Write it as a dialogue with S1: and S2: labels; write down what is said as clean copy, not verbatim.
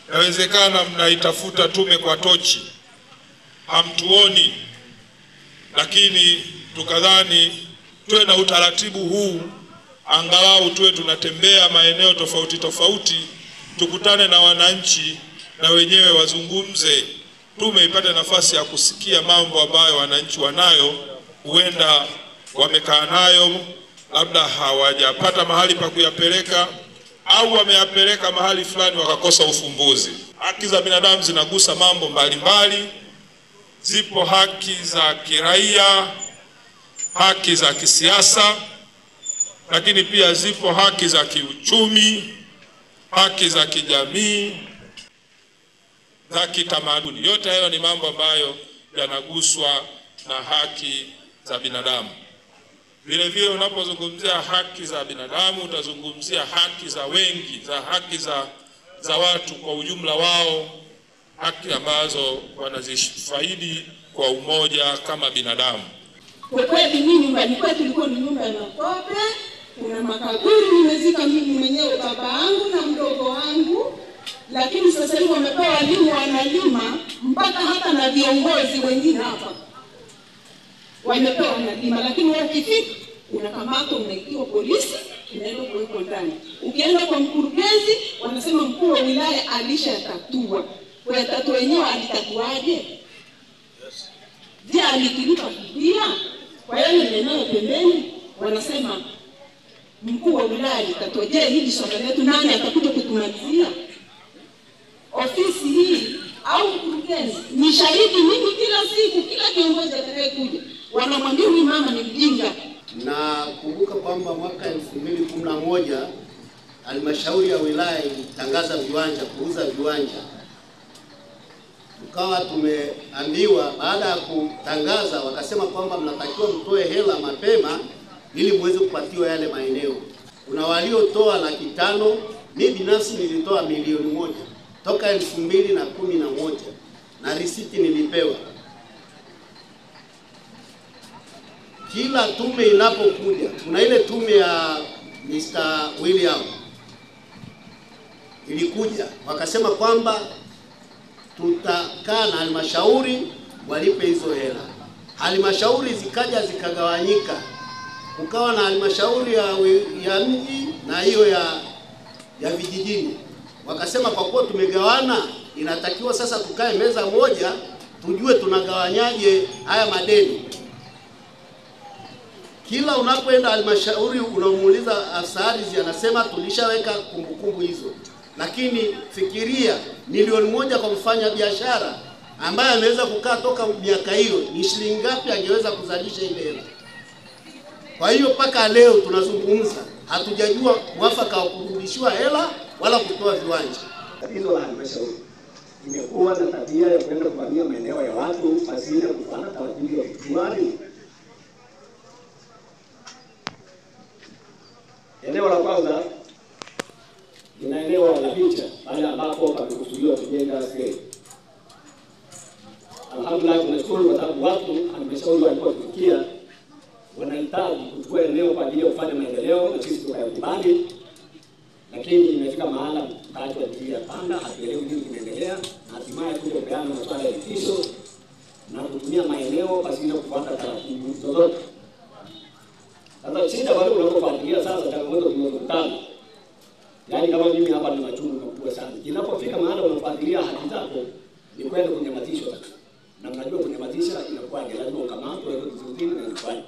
S1: Inawezekana mnaitafuta tume kwa tochi, hamtuoni, lakini tukadhani tuwe na utaratibu huu, angalau tuwe tunatembea maeneo tofauti tofauti, tukutane na wananchi na wenyewe wazungumze, tume ipate nafasi ya kusikia mambo ambayo wananchi wanayo, huenda wamekaa nayo, labda hawajapata mahali pa kuyapeleka, au wameyapeleka mahali fulani wakakosa ufumbuzi. Haki za binadamu zinagusa mambo mbalimbali. Zipo haki za kiraia, haki za kisiasa, lakini pia zipo haki za kiuchumi, haki za kijamii, za kitamaduni. Yote hayo ni mambo ambayo yanaguswa na haki za binadamu. Vile vile unapozungumzia haki za binadamu utazungumzia haki za wengi, za haki za watu kwa ujumla wao, haki ambazo wanazifaidi kwa umoja kama binadamu.
S2: Kwa kweli mimi nyumbani kwetu ilikuwa ni nyumba ya matope, kuna makaburi nimezika mimi mwenyewe, baba yangu na mdogo wangu, lakini sasa hivi wamepewa walimu wanalima, mpaka hata na viongozi wengine hapa wamepewa wanalima, lakini wewe ukifika unakamatwa, unaitiwa polisi, unaenda kuwekwa ndani. Ukienda kwa mkurugenzi wanasema mkuu wa wilaya alishatatua. Kwa tatu wenyewe alitatuaje? Je, alitulipa fidia? Kwa hiyo neno pembeni wanasema mkuu wa wilaya alitatua. Je, hili swala letu nani atakuja kutumalizia? Ofisi hii au mkurugenzi ni shahidi. Mimi kila siku, kila kiongozi atakayekuja wanamwambia huyu mama ni mjinga.
S3: Na kumbuka kwamba mwaka 2011 halmashauri ya wilaya ilitangaza viwanja, kuuza viwanja. Tukawa tumeambiwa baada ya kutangaza wakasema kwamba mnatakiwa mtoe hela mapema ili muweze kupatiwa yale maeneo. Kuna waliotoa 500,000, mimi binafsi nilitoa 1,000,000 toka 2011 na risiti nilipewa. Kila tume inapokuja, kuna ile tume ya Mr. William ilikuja, wakasema kwamba tutakaa na halmashauri walipe hizo hela. Halmashauri zikaja zikagawanyika, kukawa na halmashauri ya mji na hiyo ya vijijini. Wakasema kwa kuwa tumegawana, inatakiwa sasa tukae meza moja tujue tunagawanyaje haya madeni. Kila unapoenda halmashauri unamuuliza afisa ardhi, anasema tulishaweka kumbukumbu hizo. Lakini fikiria 1,000,000 kwa mfanya biashara ambaye ameweza kukaa toka miaka hiyo, ni shilingi ngapi angeweza kuzalisha ile hela? Kwa hiyo mpaka leo tunazungumza, hatujajua mwafaka wa kurudishiwa hela wala kutoa viwanja.
S4: Tatizo la halmashauri imekuwa na tabia ya kwenda kuvamia maeneo ya watu pasina kupata taratibu ya kuchuani. Eneo la kwanza lina eneo la picha pale ambapo pamekusudiwa kujenga shule. Alhamdulillah, tunashukuru kwa sababu watu halmashauri walikuwa kufikia wanahitaji kuchukua eneo kwa ajili ya kufanya maendeleo na sisi tukayakubali, lakini imefika mahala mkaacha njia panda, hatuelewi nini kinaendelea, na hatimaye kuja kupeana masuala ya likizo na kutumia maeneo pasina kufuata taratibu zozote. Sasa shida wale unapofuatilia sasa changamoto zinazokutana. Yaani kama mimi hapa ni machungu makubwa sana. Inapofika mahala unafuatilia haki zako ni kwenda kunyamatishwa. Na mnajua kunyamatisha inakuwa ni lazima ukamatwe, ndio zingine na ifanye.